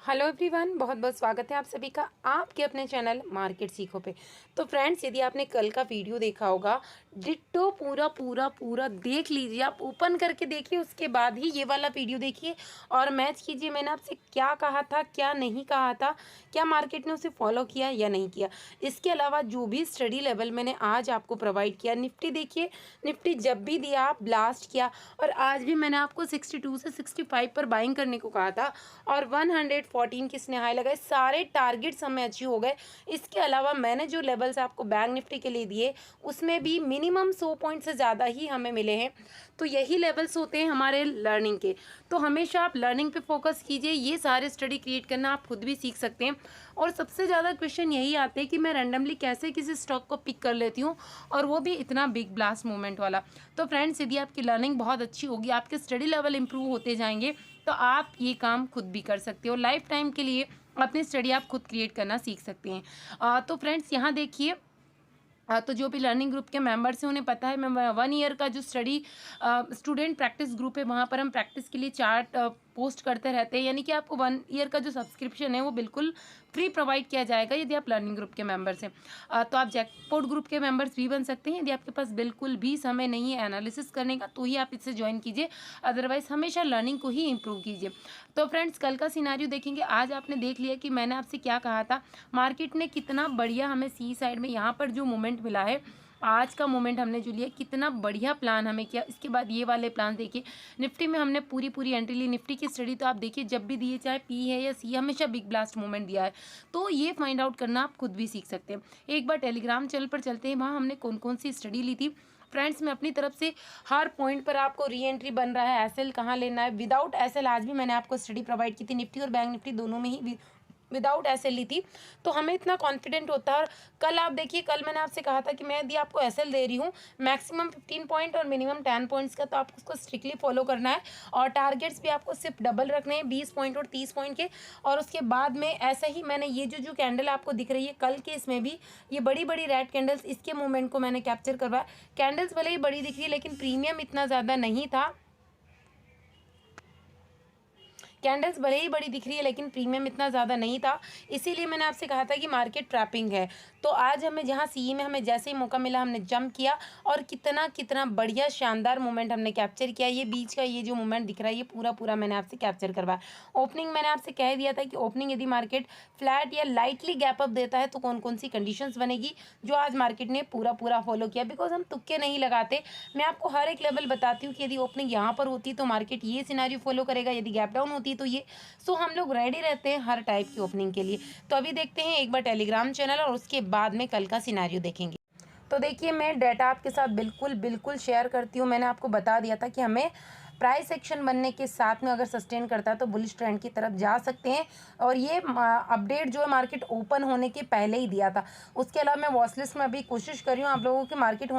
Hello everyone, बहुत बहुत स्वागत है आप सभी का आपके अपने चैनल मार्केट सीखो पे। तो फ्रेंड्स, यदि आपने कल का वीडियो देखा होगा, डिट्टो पूरा पूरा पूरा देख लीजिए। आप ओपन करके देखिए, उसके बाद ही ये वाला वीडियो देखिए और मैच कीजिए मैंने आपसे क्या कहा था, क्या नहीं कहा था, क्या मार्केट ने उसे फॉलो किया या नहीं किया। इसके अलावा जो भी स्टडी लेवल मैंने आज आपको प्रोवाइड किया, निफ्टी देखिए, निफ्टी जब भी दिया आप ब्लास्ट किया। और आज भी मैंने आपको 62 से 65 पर बाइंग करने को कहा था और 114 किसने हाई लगाए। सारे टारगेट्स हमें अचीव हो गए। इसके अलावा मैंने जो लेवल्स आपको बैंक निफ्टी के लिए दिए, उसमें भी मिनिमम 100 पॉइंट से ज़्यादा ही हमें मिले हैं। तो यही लेवल्स होते हैं हमारे लर्निंग के। तो हमेशा आप लर्निंग पे फोकस कीजिए। ये सारे स्टडी क्रिएट करना आप खुद भी सीख सकते हैं। और सबसे ज़्यादा क्वेश्चन यही आते हैं कि मैं रैंडमली कैसे किसी स्टॉक को पिक कर लेती हूँ, और वो भी इतना बिग ब्लास्ट मूवमेंट वाला। तो फ्रेंड्स, यदि आपकी लर्निंग बहुत अच्छी होगी, आपके स्टडी लेवल इंप्रूव होते जाएंगे, तो आप ये काम खुद भी कर सकते हो। लाइफ टाइम के लिए अपनी स्टडी आप खुद क्रिएट करना सीख सकते हैं। तो फ्रेंड्स, यहाँ देखिए, तो जो भी लर्निंग ग्रुप के मेंबर्स हैं उन्हें पता है, मैं 1 ईयर का जो स्टडी स्टूडेंट प्रैक्टिस ग्रुप है, वहाँ पर हम प्रैक्टिस के लिए चार्ट पोस्ट करते रहते हैं। यानी कि आपको 1 ईयर का जो सब्सक्रिप्शन है वो बिल्कुल फ्री प्रोवाइड किया जाएगा यदि आप लर्निंग ग्रुप के मेंबर्स हैं। तो आप जैकपॉट ग्रुप के मेंबर्स भी बन सकते हैं। यदि आपके पास बिल्कुल भी समय नहीं है एनालिसिस करने का, तो ही आप इससे ज्वाइन कीजिए। अदरवाइज हमेशा लर्निंग को ही इम्प्रूव कीजिए। तो फ्रेंड्स, कल का सिनारियो देखेंगे। आज आपने देख लिया कि मैंने आपसे क्या कहा था। मार्केट ने कितना बढ़िया हमें सी साइड में यहाँ पर जो मोमेंट मिला है, आज का मोमेंट हमने जो लिया, कितना बढ़िया प्लान हमें किया। इसके बाद ये वाले प्लान देखिए, निफ्टी में हमने पूरी पूरी एंट्री ली। निफ्टी की स्टडी तो आप देखिए, जब भी दिए, चाहे पी है या सी, हमेशा बिग ब्लास्ट मोमेंट दिया है। तो ये फाइंड आउट करना आप खुद भी सीख सकते हैं। एक बार टेलीग्राम चैनल पर चलते हैं, वहाँ हमने कौन कौन सी स्टडी ली थी। फ्रेंड्स, मैं अपनी तरफ से हर पॉइंट पर आपको री एंट्री बन रहा है, एसएल कहाँ लेना है, विदाउट एसएल आज भी मैंने आपको स्टडी प्रोवाइड की थी। निफ्टी और बैंक निफ्टी दोनों में ही विदाउट एसएल ली थी। तो हमें इतना कॉन्फिडेंट होता है। और कल आप देखिए, कल मैंने आपसे कहा था कि मैं यदि आपको एसएल दे रही हूँ मैक्सिमम 15 पॉइंट और मिनिमम 10 पॉइंट्स का, तो आपको उसको स्ट्रिक्टली फॉलो करना है। और टारगेट्स भी आपको सिर्फ डबल रखने हैं, 20 पॉइंट और 30 पॉइंट के। और उसके बाद में ऐसा ही मैंने ये जो कैंडल आपको दिख रही है कल के, इसमें भी ये बड़ी बड़ी रेड कैंडल्स, इसके मूवमेंट को मैंने कैप्चर करवाया। कैंडल्स भले ही बड़ी दिख रही है, लेकिन प्रीमियम इतना ज़्यादा नहीं था। कैंडल्स भले ही बड़ी दिख रही है, लेकिन प्रीमियम इतना ज़्यादा नहीं था। इसीलिए मैंने आपसे कहा था कि मार्केट ट्रैपिंग है। तो आज हमें जहाँ सी में हमें जैसे ही मौका मिला, हमने जंप किया और कितना कितना बढ़िया शानदार मोमेंट हमने कैप्चर किया। ये बीच का ये जो मोमेंट दिख रहा है, ये पूरा पूरा मैंने आपसे कैप्चर करवाया। ओपनिंग मैंने आपसे कह दिया था कि ओपनिंग यदि मार्केट फ्लैट या लाइटली गैप अप देता है, तो कौन कौन सी कंडीशंस बनेगी, जो आज मार्केट ने पूरा पूरा फॉलो किया। बिकॉज हम तुक्के नहीं लगाते, मैं आपको हर एक लेवल बताती हूँ कि यदि ओपनिंग यहाँ पर होती तो मार्केट ये सिनारियो फॉलो करेगा, यदि गैप डाउन होती तो ये। सो हम लोग रेडी रहते हैं हर टाइप की ओपनिंग के लिए। तो अभी देखते हैं एक बार टेलीग्राम चैनल, और उसके बाद में कल का सिनारियो देखेंगे। तो देखिए, मैं डेटा आपके साथ बिल्कुल बिल्कुल शेयर करती हूँ। मैंने आपको बता दिया था कि हमें प्राइस एक्शन बनने के साथ में अगर सस्टेन करता है तो बुलिश ट्रेंड की तरफ जा सकते हैं। और ये अपडेट जो है मार्केट ओपन होने के पहले ही दिया था। उसके अलावा मैं वॉच लिस्ट में अभी कोशिश कर रही हूँ आप लोगों के मार्केट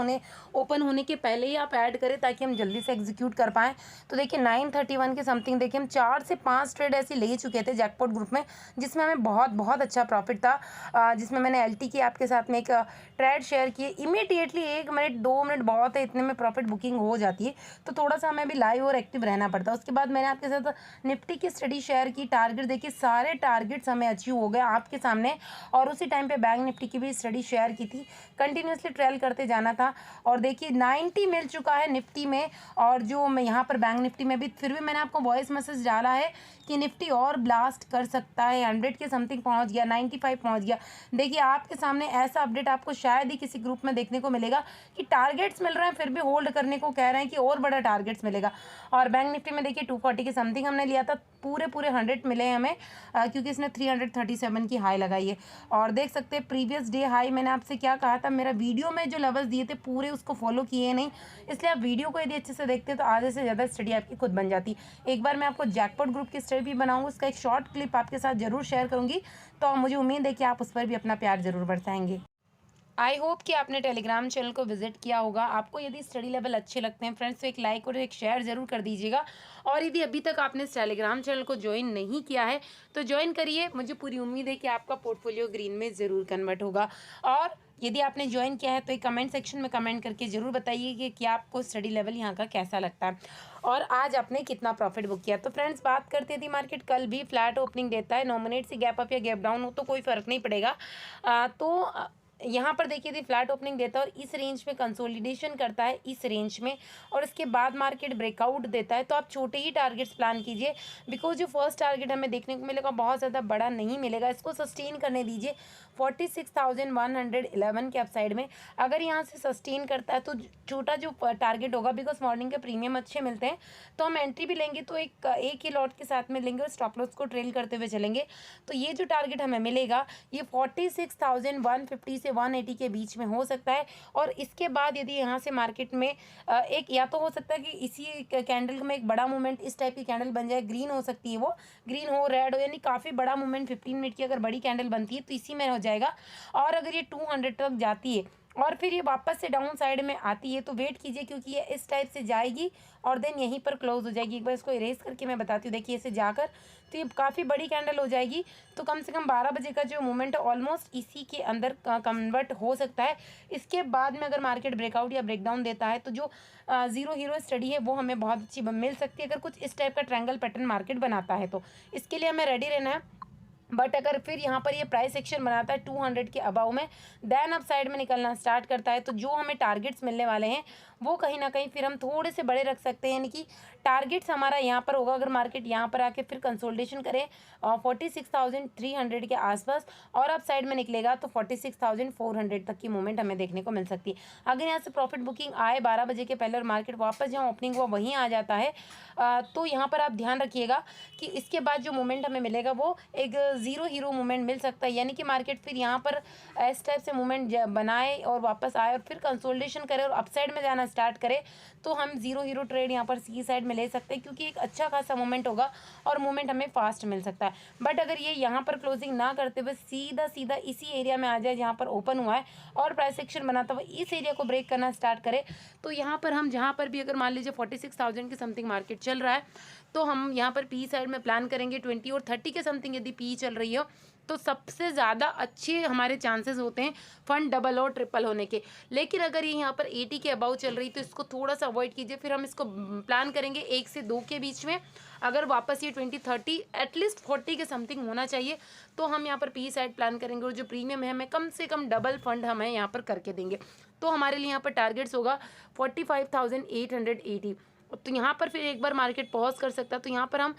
ओपन होने के पहले ही आप ऐड करें, ताकि हम जल्दी से एग्जीक्यूट कर पाएँ। तो देखिए, 931 के समथिंग देखिए, हम 4 से 5 ट्रेड ऐसे ले चुके थे जैकपॉट ग्रुप में, जिसमें हमें बहुत बहुत अच्छा प्रॉफिट था। जिसमें मैंने एलटी की आपके साथ में एक ट्रेड शेयर किए। इमीडिएटली 1 मिनट 2 मिनट बहुत है, इतने में प्रॉफिट बुकिंग हो जाती है। तो थोड़ा सा हमें भी लाइव और एक्टिव रहना पड़ता है। उसके बाद मैंने आपके साथ निफ्टी की स्टडी शेयर की। टारगेट देखिए, सारे टारगेट्स हमें अचीव हो गए आपके सामने। और उसी टाइम पे बैंक निफ्टी की भी स्टडी शेयर की थी। कंटिन्यूसली ट्रेल करते जाना था। और देखिए, 90 मिल चुका है निफ्टी में, और जो मैं यहाँ पर बैंक निफ्टी में भी, फिर भी मैंने आपको वॉइस मैसेज डाला है कि निफ्टी और ब्लास्ट कर सकता है। 100 के समथिंग पहुँच गया, 95 पहुँच गया। देखिए, आपके सामने ऐसा अपडेट आपको शायद ही किसी ग्रुप में देखने को मिलेगा कि टारगेट्स मिल रहे हैं, फिर भी होल्ड करने को कह रहे हैं कि और बड़ा टारगेट्स मिलेगा। और बैंक निफ्टी में देखिए, 240 के समथिंग हमने लिया था, पूरे 100 मिले हैं हमें, क्योंकि इसने 337 की हाई लगाई है। और देख सकते हैं प्रीवियस डे हाई मैंने आपसे क्या कहा था, मेरा वीडियो में जो लेवल्स दिए थे पूरे उसको फॉलो किए नहीं। इसलिए आप वीडियो को यदि अच्छे से देखते तो आधे से ज़्यादा स्टडी आपकी खुद बन जाती। एक बार मैं आपको जैकपॉट ग्रुप की स्टडी भी बनाऊंगा, उसका एक शॉर्ट क्लिप आपके साथ जरूर शेयर करूंगी। तो मुझे उम्मीद है कि आप उस पर भी अपना प्यार जरूर बरसाएंगे। आई होप कि आपने टेलीग्राम चैनल को विजिट किया होगा। आपको यदि स्टडी लेवल अच्छे लगते हैं फ्रेंड्स तो एक लाइक और एक शेयर ज़रूर कर दीजिएगा। और यदि अभी तक आपने इस टेलीग्राम चैनल को ज्वाइन नहीं किया है तो ज्वाइन करिए। मुझे पूरी उम्मीद है कि आपका पोर्टफोलियो ग्रीन में ज़रूर कन्वर्ट होगा। और यदि आपने ज्वाइन किया है तो एक कमेंट सेक्शन में कमेंट करके ज़रूर बताइए कि क्या आपको स्टडी लेवल यहाँ का कैसा लगता है और आज आपने कितना प्रॉफिट बुक किया। तो फ्रेंड्स बात करते थी, मार्केट कल भी फ्लैट ओपनिंग देता है, नॉमिनेट से गैप अप या गैप डाउन हो तो कोई फ़र्क नहीं पड़ेगा। यहाँ पर देखिए थी फ्लैट ओपनिंग देता है और इस रेंज में कंसोलिडेशन करता है इस रेंज में, और इसके बाद मार्केट ब्रेकआउट देता है। तो आप छोटे ही टारगेट्स प्लान कीजिए, बिकॉज जो फर्स्ट टारगेट हमें देखने को मिलेगा बहुत ज़्यादा बड़ा नहीं मिलेगा। इसको सस्टेन करने दीजिए 46,111 के अपसाइड में। अगर यहाँ से सस्टेन करता है तो छोटा जो टारगेट होगा, बिकॉज मॉर्निंग के प्रीमियम अच्छे मिलते हैं तो हम एंट्री भी लेंगे तो एक ही लॉट के साथ में लेंगे और स्टॉप लॉस को ट्रेल करते हुए चलेंगे। तो ये जो टारगेट हमें मिलेगा ये 46,150 से 180 के बीच में हो सकता है। और इसके बाद यदि यहाँ से मार्केट में एक या तो हो सकता है कि इसी कैंडल में एक बड़ा मूवमेंट इस टाइप की कैंडल बन जाए, ग्रीन हो सकती है, वो ग्रीन हो रेड हो, यानी काफ़ी बड़ा मूवमेंट 15 मिनट की अगर बड़ी कैंडल बनती है तो इसी में हो जाएगा। और अगर ये 200 तक जाती है और फिर ये वापस से डाउन साइड में आती है तो वेट कीजिए, क्योंकि ये इस टाइप से जाएगी और देन यहीं पर क्लोज हो जाएगी। एक बार इसको इरेज करके मैं बताती हूँ, देखिए इसे जाकर तो ये काफ़ी बड़ी कैंडल हो जाएगी। तो कम से कम 12 बजे का जो मूवमेंट है ऑलमोस्ट इसी के अंदर कन्वर्ट हो सकता है। इसके बाद में अगर मार्केट ब्रेकआउट या ब्रेकडाउन देता है तो जो ज़ीरो हीरो स्टडी है वो हमें बहुत अच्छी मिल सकती है, अगर कुछ इस टाइप का ट्रायंगल पैटर्न मार्केट बनाता है तो इसके लिए हमें रेडी रहना है। बट अगर फिर यहाँ पर ये प्राइस एक्शन बनाता है 200 के अबाव में, देन अप साइड में निकलना स्टार्ट करता है तो जो हमें टारगेट्स मिलने वाले हैं वो कहीं ना कहीं फिर हम थोड़े से बड़े रख सकते हैं। यानी कि टारगेट्स हमारा यहाँ पर होगा, अगर मार्केट यहाँ पर आके फिर कंसोलिडेशन करे 46,300 के आसपास और अप साइड में निकलेगा तो 46,400 तक की मूवमेंट हमें देखने को मिल सकती है। अगर यहाँ से प्रॉफिट बुकिंग आए 12 बजे के पहले और मार्केट वापस जहाँ ओपनिंग हुआ वहीं आ जाता है तो यहाँ पर आप ध्यान रखिएगा कि इसके बाद जो मूवमेंट हमें मिलेगा वो एक ज़ीरो हीरो मूवमेंट मिल सकता है। यानी कि मार्केट फिर यहाँ पर इस टाइप से मूवमेंट बनाए और वापस आए और फिर कंसोलिडेशन करे और अपसाइड में जाना स्टार्ट करे तो हम ज़ीरो हीरो ट्रेड यहाँ पर सी साइड में ले सकते हैं, क्योंकि एक अच्छा खासा मूवमेंट होगा और मूवमेंट हमें फास्ट मिल सकता है। बट अगर ये यहाँ पर क्लोजिंग ना करते हुए सीधा सीधा इसी एरिया में आ जाए जहाँ पर ओपन हुआ है और प्राइस एक्शन बनाता हुआ इस एरिया को ब्रेक करना स्टार्ट करे तो यहाँ पर हम जहाँ पर भी अगर मान लीजिए 46,000 के समथिंग मार्केट चल रहा है तो हम यहाँ पर पी साइड में प्लान करेंगे 20 और 30 के समथिंग यदि पी चल रही हो तो सबसे ज़्यादा अच्छे हमारे चांसेस होते हैं फंड डबल और ट्रिपल होने के। लेकिन अगर ये यहाँ पर 80 के अबाउ चल रही तो इसको थोड़ा सा अवॉइड कीजिए, फिर हम इसको प्लान करेंगे 1 से 2 के बीच में। अगर वापस ये 20-30 एटलीस्ट 40 के समथिंग होना चाहिए तो हम यहाँ पर पी साइड प्लान करेंगे और जो प्रीमियम है हमें कम से कम डबल फंड हमें यहाँ पर करके देंगे। तो हमारे लिए यहाँ पर टारगेट्स होगा 45,880। तो यहाँ पर फिर एक बार मार्केट पॉज कर सकता है तो यहाँ पर हम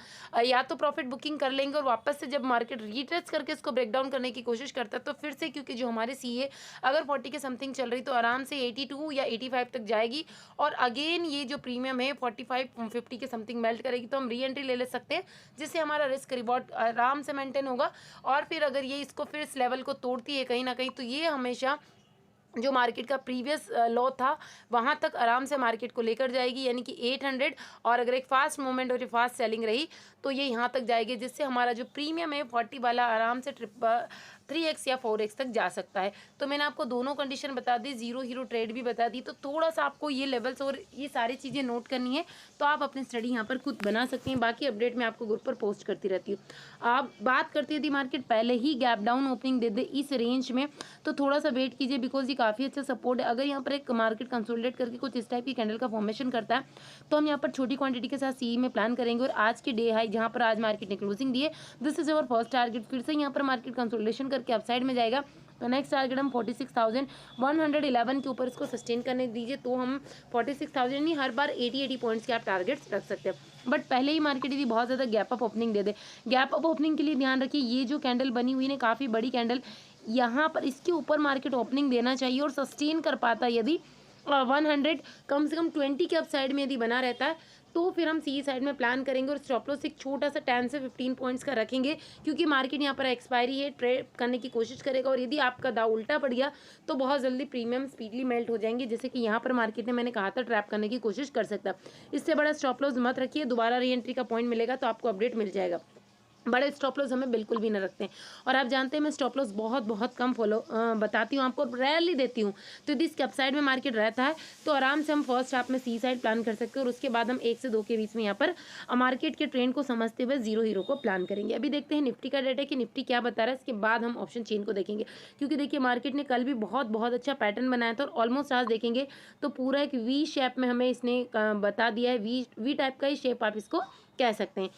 या तो प्रॉफिट बुकिंग कर लेंगे और वापस से जब मार्केट रीट्रेस करके इसको ब्रेकडाउन करने की कोशिश करता है तो फिर से, क्योंकि जो हमारे सीए अगर 40 के समथिंग चल रही तो आराम से 82 या 85 तक जाएगी और अगेन ये जो प्रीमियम है 45-50 के समथिंग मेल्ट करेगी तो हम री एंट्री ले सकते हैं, जिससे हमारा रिस्क रिवॉर्ड आराम से मेंटेन होगा। और फिर अगर ये इसको फिर इस लेवल को तोड़ती है कहीं ना कहीं तो ये हमेशा जो मार्केट का प्रीवियस लो था वहाँ तक आराम से मार्केट को लेकर जाएगी, यानी कि 800। और अगर एक फास्ट मूवमेंट और फास्ट सेलिंग रही तो ये यहाँ तक जाएगी, जिससे हमारा जो प्रीमियम है 40 वाला आराम से 3x या 4x तक जा सकता है। तो मैंने आपको दोनों कंडीशन बता दी, ज़ीरो हीरो ट्रेड भी बता दी। तो थोड़ा सा आपको ये लेवल्स और ये सारी चीज़ें नोट करनी है तो आप अपनी स्टडी यहाँ पर खुद बना सकते हैं। बाकी अपडेट मैं आपको ग्रुप पर पोस्ट करती रहती हूँ। आप बात करती यदि मार्केट पहले ही गैप डाउन ओपनिंग दे दे इस रेंज में तो थोड़ा सा वेट कीजिए, बिकॉज ये काफ़ी अच्छा सपोर्ट है। अगर यहाँ पर एक मार्केट कंसोलिडेट करके कुछ इस टाइप की कैंडल का फॉर्मेशन करता है तो हम यहाँ पर छोटी क्वांटिटी के साथ सी में प्लान करेंगे और आज के डे हाई जहाँ पर आज मार्केट ने क्लोजिंग दी है this is our first target. फिर से यहाँ पर मार्केट कंसोलिडेशन करके अपसाइड में जाएगा तो नेक्स्ट टारगेट हम 46,111 के ऊपर इसको सस्टेन करने दीजिए तो हम 46,000 नहीं, हर बार 80 पॉइंट्स के आप टारगेट्स रख सकते हैं। बट पहले ही मार्केट यदि बहुत ज़्यादा गैप अप ओपनिंग दे दे, गैप अप ओपनिंग के लिए ध्यान रखिए ये जो कैंडल बनी हुई है काफ़ी बड़ी कैंडल, यहाँ पर इसके ऊपर मार्केट ओपनिंग देना चाहिए और सस्टेन कर पाता है यदि 100 कम से कम 20 के अपसाइड में यदि बना रहता है तो फिर हम सी साइड में प्लान करेंगे और स्टॉप लॉस एक छोटा सा 10 से 15 पॉइंट्स का रखेंगे, क्योंकि मार्केट यहाँ पर एक्सपायरी है, ट्रेड करने की कोशिश करेगा और यदि आपका दाव उल्टा पड़ गया तो बहुत जल्दी प्रीमियम स्पीडली मेल्ट हो जाएंगे, जैसे कि यहाँ पर मार्केट ने मैंने कहा था ट्रैप करने की कोशिश कर सकता। इससे बड़ा स्टॉप लॉस मत रखिए, दोबारा री एंट्री का पॉइंट मिलेगा तो आपको अपडेट मिल जाएगा। बड़े स्टॉप लॉस हमें बिल्कुल भी ना रखते हैं। और आप जानते हैं मैं स्टॉप लॉस बहुत बहुत कम बताती हूँ आपको, रेयरली देती हूँ। तो यदि इसके अपसाइड में मार्केट रहता है तो आराम से हम फर्स्ट हाफ में सी साइड प्लान कर सकते हैं, और उसके बाद हम 1 से 2 के बीच में यहाँ पर मार्केट के ट्रेंड को समझते हुए जीरो हीरो को प्लान करेंगे। अभी देखते हैं निफ्टी का डेटा कि निफ्टी क्या बता रहा है, इसके बाद हम ऑप्शन चेन को देखेंगे। क्योंकि देखिए मार्केट ने कल भी बहुत बहुत अच्छा पैटर्न बनाया था, और ऑलमोस्ट आज देखेंगे तो पूरा एक वी शेप में हमें इसने बता दिया है। वी टाइप का ही शेप आप इसको कह सकते हैं।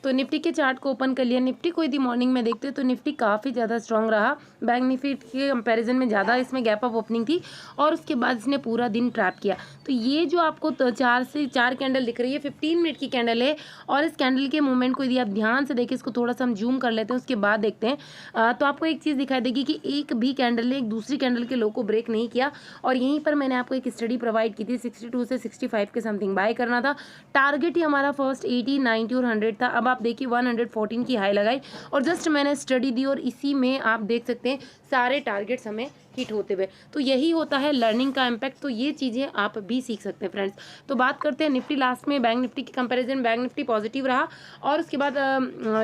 तो निफ्टी के चार्ट को ओपन कर लिया। निफ्टी को यदि मॉर्निंग में देखते हैं तो निफ्टी काफ़ी ज़्यादा स्ट्रांग रहा, बैंक निफ्टी के कंपैरिजन में ज़्यादा इसमें गैप ऑफ ओपनिंग थी, और उसके बाद इसने पूरा दिन ट्रैप किया। तो ये जो आपको 4 कैंडल दिख रही है 15 मिनट की कैंडल है, और इस कैंडल के मूवमेंट को यदि आप ध्यान से देखें, इसको थोड़ा सा हम जूम कर लेते हैं उसके बाद देखते हैं, तो आपको एक चीज़ दिखाई देगी कि एक भी कैंडल ने एक दूसरी कैंडल के लो को ब्रेक नहीं किया। और यहीं पर मैंने आपको एक स्टडी प्रोवाइड की थी, 62 से 65 के समथिंग बाय करना था। टारगेट ही हमारा फर्स्ट 80, 90 और 100 था। अब आप देखिए 114 की हाई लगाई, और जस्ट मैंने स्टडी दी, और इसी में आप देख सकते हैं सारे टारगेट्स हमें हिट होते हुए। तो यही होता है लर्निंग का इम्पैक्ट। तो ये चीज़ें आप भी सीख सकते हैं फ्रेंड्स। तो बात करते हैं निफ्टी लास्ट में, बैंक निफ्टी के कंपैरिजन बैंक निफ्टी पॉजिटिव रहा, और उसके बाद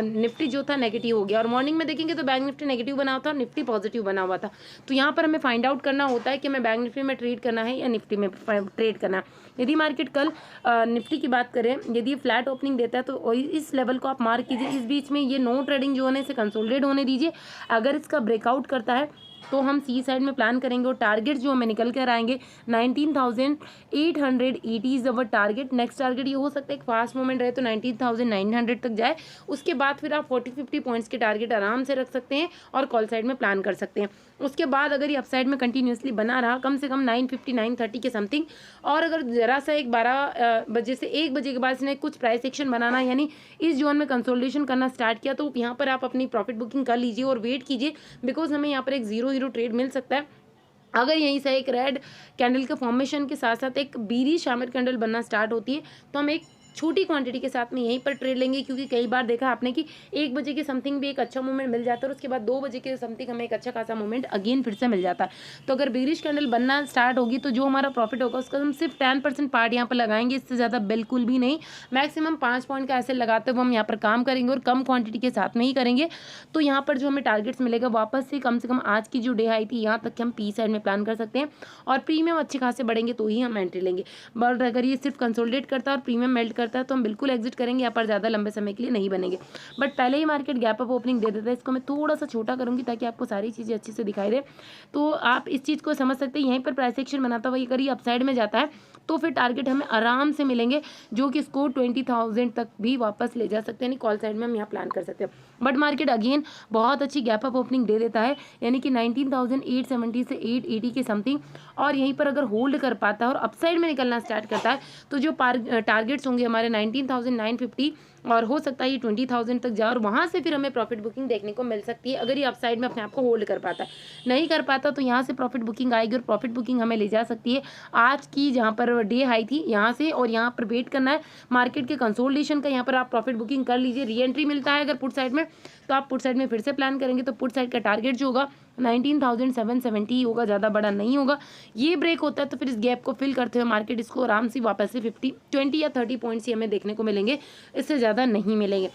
निफ्टी जो था नेगेटिव हो गया। और मॉर्निंग में देखेंगे तो बैंक निफ्टी नेगेटिव बना हुआ था, निफ्टी पॉजिटिव बना हुआ था। तो यहाँ पर हमें फाइंड आउट करना होता है कि हमें बैंक निफ्टी में ट्रेड करना है या निफ्टी में ट्रेड करना है। यदि मार्केट कल निफ्टी की बात करें, यदि फ्लैट ओपनिंग देता है तो इस लेवल को आप मार्क कीजिए। इस बीच में ये नो ट्रेडिंग जोन है, इसे कंसोलिडेट होने दीजिए। अगर इसका ब्रेकआउट करता है तो हम सी साइड में प्लान करेंगे, और टारगेट जो हमें निकल कर आएंगे 19,880 is our target. Next target ये हो सकता है एक फास्ट मूवमेंट रहे तो 19,900 तक जाए। उसके बाद फिर आप 40-50 पॉइंट्स के टारगेट आराम से रख सकते हैं और कॉल साइड में प्लान कर सकते हैं। उसके बाद अगर ये अपसाइड में कंटिन्यूसली बना रहा कम से कम 950 930 के समथिंग, और अगर जरा सा एक 12 बजे से 1 बजे के बाद इसने कुछ प्राइस एक्शन बनाना यानी इस जोन में कंसोलिडेशन करना स्टार्ट किया, तो यहाँ पर आप अपनी प्रॉफिट बुकिंग कर लीजिए और वेट कीजिए, बिकॉज हमें यहाँ पर एक जीरो ट्रेड मिल सकता है। अगर यहीं से एक रेड कैंडल के फॉर्मेशन के साथ साथ एक बीरिश हैमर कैंडल बनना स्टार्ट होती है, तो हम एक छोटी क्वांटिटी के साथ में यहीं पर ट्रेड लेंगे। क्योंकि कई बार देखा आपने कि 1 बजे के समथिंग भी एक अच्छा मूवमेंट मिल जाता है, और उसके बाद 2 बजे के समथिंग हमें एक अच्छा खासा मूवमेंट अगेन फिर से मिल जाता है। तो अगर बीरिश कैंडल बनना स्टार्ट होगी तो जो हमारा प्रॉफिट होगा उसका हम सिर्फ 10% पार्ट यहाँ पर लगाएंगे, इससे ज़्यादा बिल्कुल भी नहीं। मैक्सिमम 5 पॉइंट का ऐसे लगाते हुए हम यहाँ पर काम करेंगे, और कम क्वान्टिटी के साथ में ही करेंगे। तो यहाँ पर जो हमें टारगेट्स मिलेगा वापस से कम आज की जो डे आई थी यहाँ तक कि हम पी साइड में प्लान कर सकते हैं, और प्रीमियम अच्छे खासे बढ़ेंगे तो ही हम एंट्री लेंगे। बट अगर ये सिर्फ कंसोलिडेट करता है और प्रीमियम मेल्ट करता है तो हम बिल्कुल एग्जिट करेंगे, यहाँ पर ज़्यादा लंबे समय के लिए नहीं बनेंगे। बट पहले ही मार्केट गैप अप ओपनिंग दे देता है। इसको मैं थोड़ा सा छोटा करूँगी ताकि आपको सारी चीज़ें अच्छे से दिखाई दे, तो आप इस चीज़ को समझ सकते हैं। यहीं पर प्राइस एक्शन बनाता हुआ अगर ये अपसाइड में जाता है तो फिर टारगेट हमें आराम से मिलेंगे, जो कि इसको 20,000 तक भी वापस ले जा सकते हैं, यानी कॉल साइड में हम यहाँ प्लान कर सकते हैं। बट मार्केट अगेन बहुत अच्छी गैप अप ओपनिंग दे देता है, यानी कि 19,870 से 880 के समथिंग, और यहीं पर अगर होल्ड कर पाता है और अपसाइड में निकलना स्टार्ट करता है तो जो टारगेट्स होंगे हमारे 19,950, और हो सकता है ये 20,000 तक जाए, और वहाँ से फिर हमें प्रॉफिट बुकिंग देखने को मिल सकती है अगर ये अपसाइड में अपने आप को होल्ड कर पाता है। नहीं कर पाता तो यहाँ से प्रॉफिट बुकिंग आएगी, और प्रॉफिट बुकिंग हमें ले जा सकती है आज की जहाँ पर डे हाई थी यहाँ से, और यहाँ पर वेट करना है मार्केट के कंसोलिडेशन का। यहाँ पर आप प्रॉफिट बुकिंग कर लीजिए। री एंट्री मिलता है अगर पुट साइड में तो आप पुट साइड में फिर से प्लान करेंगे, तो पुट साइड का टारगेट जो होगा 19,770 होगा, ज़्यादा बड़ा नहीं होगा। ये ब्रेक होता है तो फिर इस गैप को फिल करते हुए मार्केट इसको आराम से वापस से 20 या 30 पॉइंट्स ही हमें देखने को मिलेंगे, इससे ज़्यादा नहीं मिलेंगे।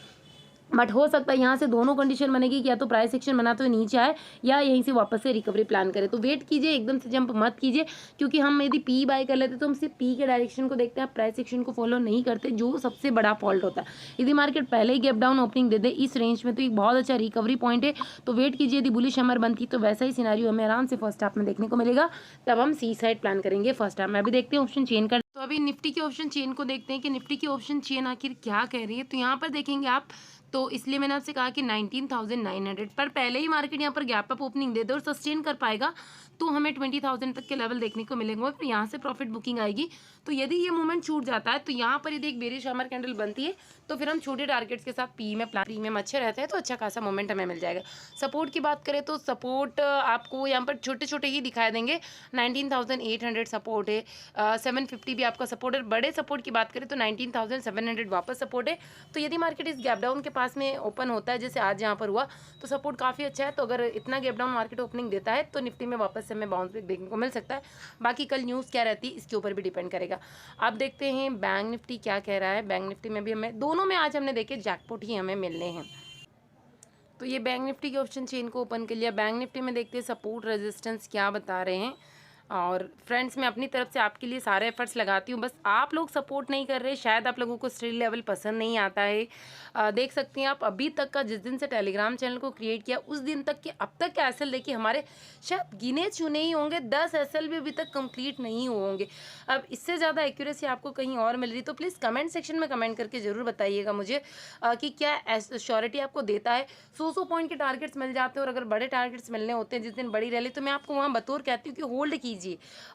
बट हो सकता है यहाँ से दोनों कंडीशन बनेगी कि या तो प्राइस एक्शन बनाते हुए नीचे आए या यहीं से वापस से रिकवरी प्लान करें। तो वेट कीजिए, एकदम से जंप मत कीजिए, क्योंकि हम यदि पी बाय कर लेते तो हम सिर्फ पी के डायरेक्शन को देखते हैं, आप प्राइस एक्शन को फॉलो नहीं करते, जो सबसे बड़ा फॉल्ट होता है। यदि मार्केट पहले ही गैप डाउन ओपनिंग दे दे इस रेंज में तो एक बहुत अच्छा रिकवरी पॉइंट है। तो वेट कीजिए, यदि बुलिश हमर बनती तो वैसा ही सिनेरियो हमें आराम से फर्स्ट हाफ में देखने को मिलेगा, तब हम सी साइड प्लान करेंगे फर्स्ट हाफ में। अभी देखते हैं ऑप्शन चेन का। तो अभी निफ्टी के ऑप्शन चेन को देखते हैं कि निफ्टी की ऑप्शन चेन आखिर क्या कह रही है। तो यहाँ पर देखेंगे आप, तो इसलिए मैंने आपसे कहा कि 19,900 पर पहले ही मार्केट यहाँ पर गैप अप ओपनिंग दे दे और सस्टेन कर पाएगा तो हमें 20,000 तक के लेवल देखने को मिलेंगे, और फिर यहाँ से प्रॉफिट बुकिंग आएगी। तो यदि ये मूवमेंट छूट जाता है तो यहाँ पर यदि एक बेरिश हैमर कैंडल बनती है तो फिर हम छोटे टारगेट्स के साथ पी में प्रीमियम अच्छे रहते हैं, तो अच्छा खासा मोमेंट हमें मिल जाएगा। सपोर्ट की बात करें तो सपोर्ट आपको यहाँ पर छोटे छोटे ही दिखाई देंगे। 19,800 सपोर्ट है, 750 भी आपका सपोर्ट है। बड़े सपोर्ट की बात करें तो 19,700 वापस सपोर्ट है। तो यदि मार्केट इस गैप डाउन के पास में ओपन होता है, जैसे आज यहाँ पर हुआ, तो सपोर्ट काफ़ी अच्छा है। तो अगर इतना गैप डाउन मार्केट ओपनिंग देता है तो निफ्टी में वापस से हमें बाउंस बैक देखने को मिल सकता है। बाकी कल न्यूज़ क्या रहती है इसके ऊपर भी डिपेंड करेगा। अब देखते हैं बैंक निफ्टी क्या कह रहा है। बैंक निफ्टी में भी हमें दोनों में आज हमने देखे जैकपॉट ही हमें मिलने हैं। तो ये बैंक निफ्टी के ऑप्शन चेन को ओपन कर लिया। बैंक निफ्टी में देखते हैं सपोर्ट रेजिस्टेंस क्या बता रहे हैं। और फ्रेंड्स मैं अपनी तरफ से आपके लिए सारे एफर्ट्स लगाती हूँ, बस आप लोग सपोर्ट नहीं कर रहे, शायद आप लोगों को स्ट्रीट लेवल पसंद नहीं आता है। देख सकती हैं आप अभी तक का, जिस दिन से टेलीग्राम चैनल को क्रिएट किया उस दिन तक के अब तक के एसएल देखिए हमारे शायद गिने चुने ही होंगे, 10 एसएल भी अभी तक कंप्लीट नहीं हुए होंगे। अब इससे ज़्यादा एक्यूरेसी आपको कहीं और मिल रही तो प्लीज़ कमेंट सेक्शन में कमेंट करके ज़रूर बताइएगा मुझे कि क्या श्योरिटी आपको देता है। 100 पॉइंट के टारगेट्स मिल जाते हैं और अगर बड़े टारगेट्स मिलने होते हैं जिस दिन बड़ी रैली, तो मैं आपको वहाँ बतौर कहती हूँ कि होल्ड कीजिए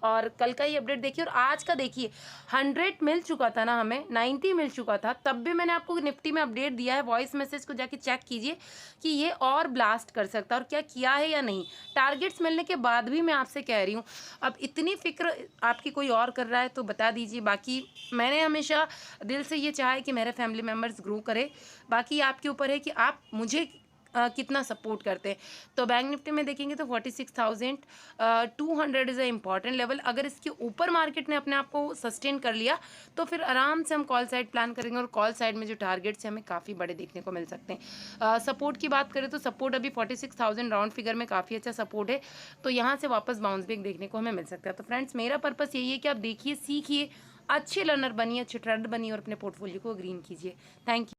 और कल का ही अपडेट देखिए। और आज का देखिए 100 मिल चुका था ना, हमें 90 मिल चुका था, तब भी मैंने आपको निफ्टी में अपडेट दिया है। वॉइस मैसेज को जाके चेक कीजिए कि ये और ब्लास्ट कर सकता है और क्या किया है या नहीं। टारगेट्स मिलने के बाद भी मैं आपसे कह रही हूँ, अब इतनी फिक्र आपकी कोई और कर रहा है तो बता दीजिए। बाकी मैंने हमेशा दिल से ये चाहा है कि मेरे फैमिली मेम्बर्स ग्रो करे, बाकी आपके ऊपर है कि आप मुझे कितना सपोर्ट करते हैं। तो बैंक निफ्टी में देखेंगे तो 46,200 इज़ अ इम्पॉर्टेंट लेवल। अगर इसके ऊपर मार्केट ने अपने आप को सस्टेन कर लिया तो फिर आराम से हम कॉल साइड प्लान करेंगे और कॉल साइड में जो टारगेट्स हैं हमें काफ़ी बड़े देखने को मिल सकते हैं। सपोर्ट की बात करें तो सपोर्ट अभी 46,000 राउंड फिगर में काफ़ी अच्छा सपोर्ट है, तो यहाँ से वापस बाउंस बैक देखने को हमें मिल सकता है। तो फ्रेंड्स मेरा पर्पस यही है कि आप देखिए, सीखिए, अच्छे लर्नर बनिए, अच्छे ट्रेडर बनिए और अपने पोर्टफोलियो को ग्रीन कीजिए। Thank you.